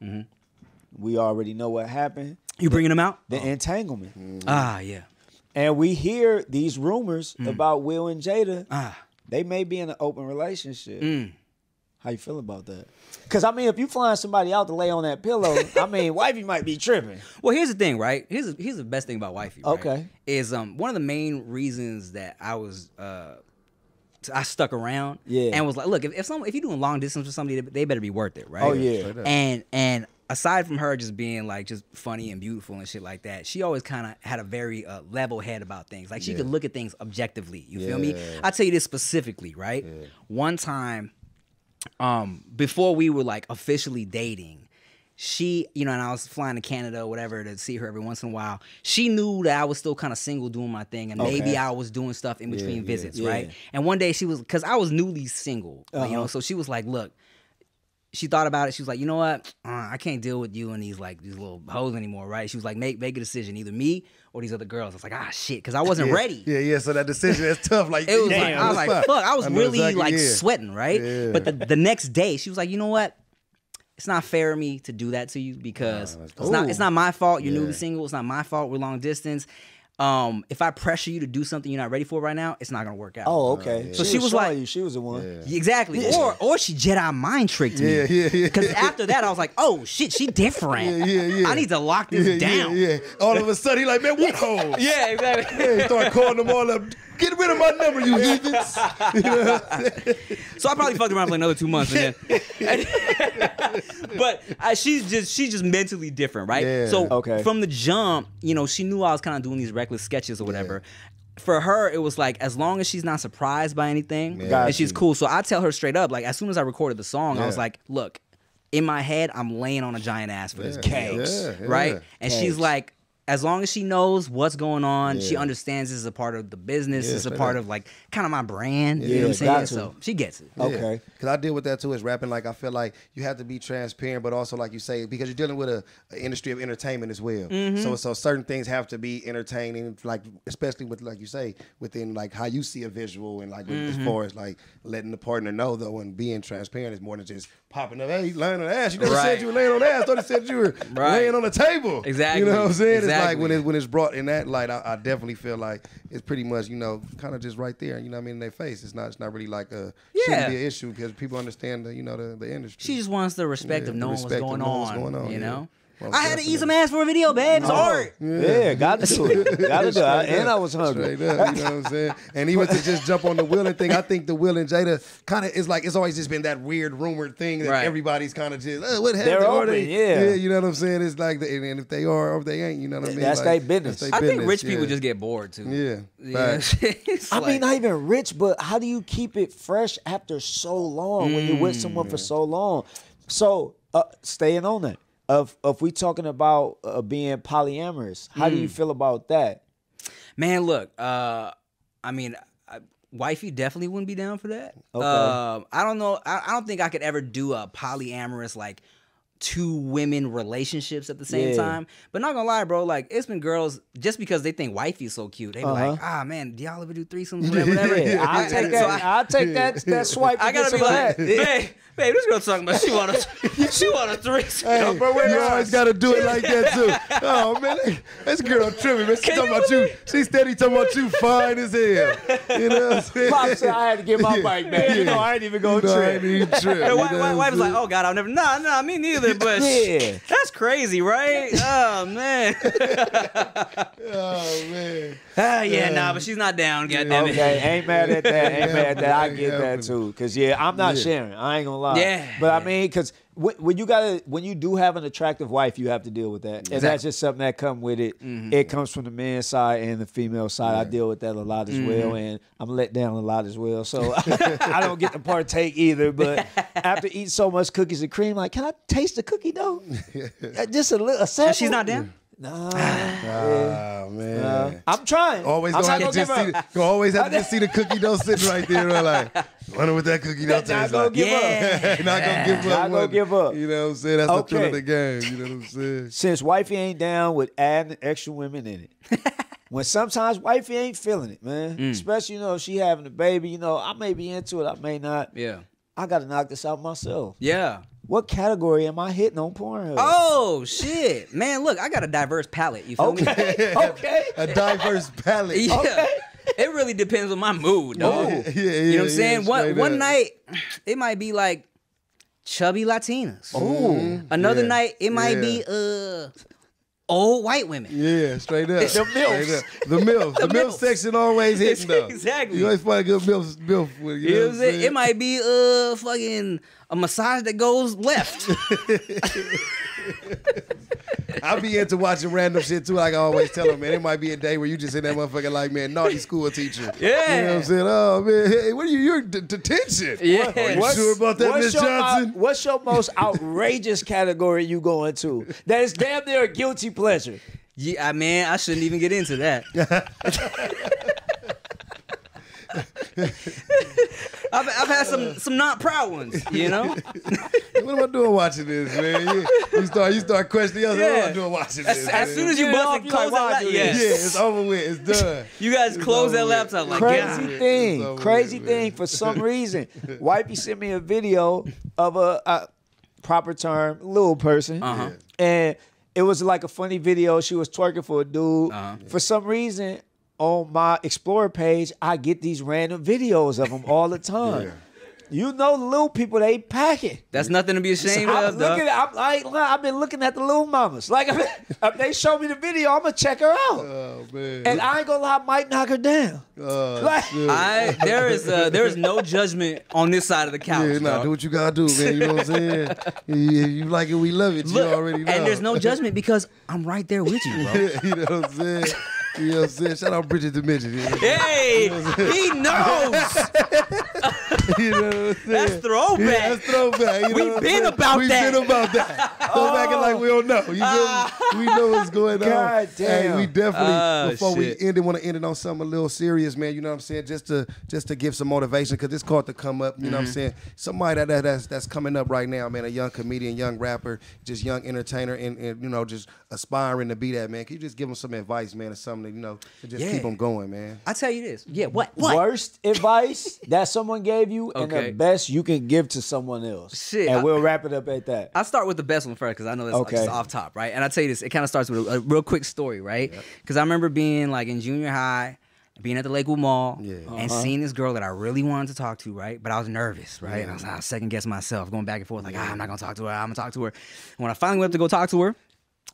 We already know what happened. You bringing them out? The entanglement. Ah, yeah. And we hear these rumors about Will and Jada. Ah. They may be in an open relationship. How you feel about that? Because, I mean, if you flying somebody out to lay on that pillow, I mean, wifey might be tripping. Well, here's the thing, right? Here's the best thing about wifey. Right? Okay. Is one of the main reasons that I stuck around. Yeah. And was like, look, if you're doing long distance with somebody, they better be worth it, right? Oh, yeah. And aside from her just being like just funny and beautiful and shit like that, she always kind of had a very level head about things. Like she could look at things objectively. You feel me? I tell you this specifically, right? One time, before we were like officially dating, she, and I was flying to Canada or whatever to see her every once in a while. She knew that I was still kind of single doing my thing, and maybe I was doing stuff in between visits, right? And one day she was, because I was newly single, so she was like, look. She thought about it. She was like, you know what? I can't deal with you and these little hoes anymore, right? She was like, make a decision, either me or these other girls. I was like, shit, because I wasn't ready. Yeah. So that decision is tough. Like It was like, I was like, fuck. I was really exactly, sweating, right? Yeah. But the next day, she was like, you know what? It's not fair of me to do that to you because it's not my fault. You're newly single. It's not my fault. We're long distance. If I pressure you to do something you're not ready for right now, it's not gonna work out. Oh, okay. So she was like, she was the one. exactly. Or she Jedi mind tricked me. Yeah. Because after that, I was like, oh shit, she different. Yeah. I need to lock this down. Yeah. All of a sudden, he like, man, what hoes? Yeah, exactly. Yeah, he start calling them all up. Get rid of my number, you heathens. You know what I'm saying? So I probably fucked around for like another 2 months, and then. But she's just mentally different, right? Yeah. So Okay. from the jump, she knew I was kind of doing these reckless sketches or whatever. For her, it was like, as long as she's not surprised by anything, and she's cool. So I tell her straight up, like, as soon as I recorded the song, I was like, look, in my head, I'm laying on a giant ass for this cakes, right? And she's like, as long as she knows what's going on, she understands this is a part of the business. It's a part of like kind of my brand. You know what I'm saying? So she gets it. Okay. Because I deal with that too as rapping. Like I feel like you have to be transparent, but also like you say, because you're dealing with an industry of entertainment as well. So certain things have to be entertaining, like especially with like you say within like how you see a visual and like as far as like letting the partner know though and being transparent is more than just popping up. Hey, you laying on the ass. You never said you were laying on the ass. I thought it said you were laying on the table. Exactly. You know what I'm saying? Exactly. It's like when it's brought in that light, I definitely feel like it's pretty much kind of just right there. You know what I mean? In their face. It's not really like shouldn't be an issue because people understand the industry. She just wants the respect of knowing what's going on. You know. Most I had to eat definitely. some ass for a video, babe. It's art. Yeah, got to do it. Got to do it. And I was hungry. Straight up, you know what I'm saying? And even to just jump on the Will and thing, I think the Will and Jada kind of is like, it's always just been that weird rumored thing that everybody's kind of just, what happened? They're Are open, they? yeah. You know what I'm saying? It's like, and if they are or if they ain't, you know what I mean? That's like, their business. that's I their think rich business, people just get bored too. Yeah. Yeah. Facts. I mean, not even rich, but how do you keep it fresh after so long when you're with someone for so long? So, staying on that, if we talking about being polyamorous, how do you feel about that? Man, look, I mean, wifey definitely wouldn't be down for that. Okay. I don't know. I don't think I could ever do a polyamorous, like, two women relationships at the same time. But not gonna lie, bro, like, it's been girls, just because they think wifey's so cute, they be like, man, do y'all ever do threesomes? Whatever. I'll take that. I'll take that swipe. I gotta be like, babe, this girl talking about she want a threesome. Hey, you always got to do it like that too. Oh man, this girl tripping, man. She talking about you. She steady talking about you fine as hell. You know what I'm saying? Pop said I had to get my bike back. You know, I ain't even gonna I trip. ain't even trip. And wife was like, oh God, I'll never. Nah, me neither. But Yeah. that's crazy, right? Oh man. Oh man. But she's not down. Goddamn it. Okay, ain't mad at that. Ain't mad at that. I get that too. Cause I'm not sharing. I ain't gonna lie. Yeah. But I mean, cause when you do have an attractive wife, you have to deal with that, and that's just something that comes with it. It comes from the man's side and the female side. I deal with that a lot as well, and I'm let down a lot as well. So I don't get to partake either. But after eating so much cookies and cream, like, can I taste the cookie dough? Just a sample. She's not down. Nah, man. I'm trying. Always gonna have to see the cookie dough sitting right there. Like, wonder what that cookie dough tastes like. Not gonna give up. Not gonna give up. Not gonna give up. You know what I'm saying? That's the thrill of the game. You know what I'm saying? Since wifey ain't down with adding extra women in it. When sometimes wifey ain't feeling it, man. Especially, if she having a baby, I may be into it, I may not. Yeah. I gotta knock this out myself. Yeah. What category am I hitting on Pornhub? Oh shit, man! Look, I got a diverse palette. You feel me? Okay. A diverse palette. Yeah. Okay. It really depends on my mood, though. Yeah, you know what I'm saying? One up. night, it might be like chubby Latinas. Ooh. Another night, it might be old white women. Yeah, straight up. The MILFs. Straight up. The MILF. The MILF section always hitting though. Exactly. You always find a good MILF with You know what I'm saying? It might be fucking a massage that goes left. I be into watching random shit too. Like I always tell them, man, it might be a day where you just in that motherfucker like, man, naughty school teacher. Yeah. You know what I'm saying? Oh man, hey, what are you're detention. Yeah. Are you sure about that, Miss Johnson? What's your most outrageous category you go into? That is damn near a guilty pleasure. Yeah, man, I shouldn't even get into that. I've had some not proud ones, What am I doing watching this, man? You start questioning yourself. What am I doing watching this? As soon as you bust and close that laptop, Yeah, it's over with. It's done. You guys close that laptop like Crazy thing. For some reason, wifey sent me a video of a proper term little person, and it was like a funny video. She was twerking for a dude. For some reason, on my Explorer page, I get these random videos of them all the time. The little people, they pack it. That's nothing to be ashamed of, though. I've been looking at the little mamas. Like, if they show me the video, I'm going to check her out. Oh, man. And I ain't going to lie, I might knock her down. There is no judgment on this side of the couch. Do what you got to do, man. You know what I'm saying? You like it, we love it. Look, you already know. And there's no judgment because I'm right there with you, bro. You know what I'm saying? You know what I'm saying? Shout out Bridget the Midget. Hey, he knows. You know what I'm saying? That's throwback. Yeah, that's throwback. We've been about that. Don't act like we don't know. You feel me? We know what's going on. God damn. Hey, we definitely, before shit. we end it, want to end it on something a little serious, man. You know what I'm saying? Just to give some motivation, because it's called to come up. You know what I'm saying? Somebody that's coming up right now, man. A young comedian, young rapper, just young entertainer, and just aspiring to be that, man. Can you just give them some advice, man, or something, to just keep them going, man? I tell you this. Yeah, what? Worst advice that someone gave you and the best you can give to someone else. Shit. And we'll wrap it up at that. I'll start with the best one first because I know that's just off top, right? And I tell you this, it kind of starts with a real quick story, right? Because I remember being like in junior high, being at the Lakewood Mall and seeing this girl that I really wanted to talk to, right? But I was nervous, right? And I was like, second guessing myself, going back and forth, like, I'm not going to talk to her. I'm going to talk to her. And when I finally went up to go talk to her,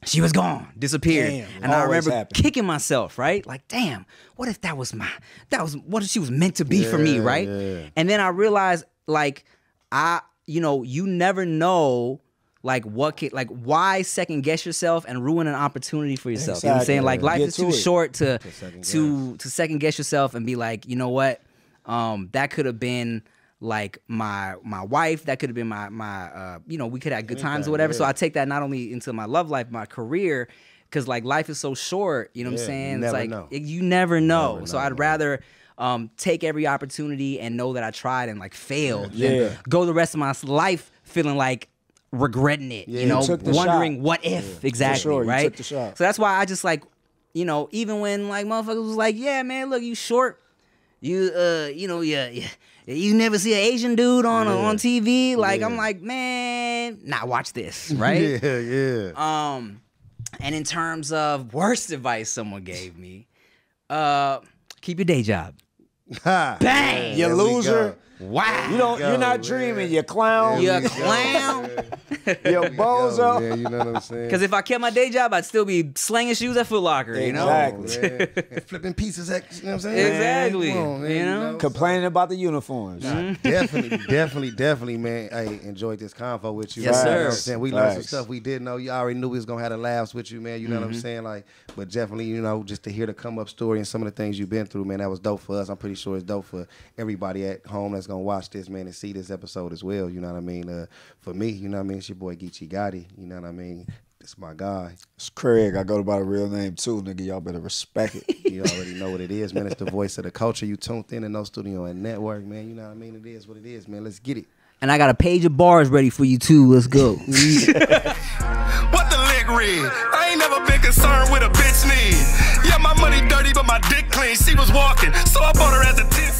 she was gone, disappeared. Damn, and I remember kicking myself, right? Like, damn, what if what if she was meant to be for me, right? Yeah. And then I realized, like, you never know, like, why second guess yourself and ruin an opportunity for yourself. Exactly. You know what I'm saying? Like, life is too short to second guess yourself and be like, you know what? That could have been like my wife, that could have been my we could have good times or whatever. So I take that not only into my love life, my career, because like life is so short, you know what I'm saying? It's like you never know. So I'd rather take every opportunity and know that I tried and like failed than go the rest of my life feeling like regretting it, wondering what if exactly, right? You took the shot. So that's why I just like, even when like motherfuckers was like, yeah, man, look, you short, you never see an Asian dude on TV. Like, I'm like, man, watch this, right? Yeah. And in terms of worst advice someone gave me, keep your day job. Bang! You loser. Wow. You're not dreaming, you clown. You clown. You bozo. Man, you know what I'm saying? Because if I kept my day job, I'd still be slanging shoes at Foot Locker, you know? Exactly. And flipping pieces, you know what I'm saying? Exactly. Come on, man, You know? Complaining about the uniforms. Definitely, man. Hey, enjoyed this convo with you. Yes, man. sir. You know what I'm saying? We learned some Facts. stuff we didn't know. You already knew we was gonna have the laughs with you, man. You know what I'm saying? Like, but definitely, you know, just to hear the come up story and some of the things you've been through, man, that was dope for us. I'm pretty sure it's dope for everybody at home that's gonna watch this, man, and see this episode as well. You know what I mean? For me, you know what I mean? It's your boy Geechee Gotti. You know what I mean? It's my guy. It's Craig. I go by the real name too, nigga. Y'all better respect it. You already know what it is, man. It's the voice of the culture. You tuned in to No Studio and Network, man. You know what I mean? It is what it is, man. Let's get it. And I got a page of bars ready for you, too. Let's go. What the lick read? I ain't never been concerned with a bitch need. Yeah, my money dirty, but my dick clean. She was walking, so I bought her as a 10.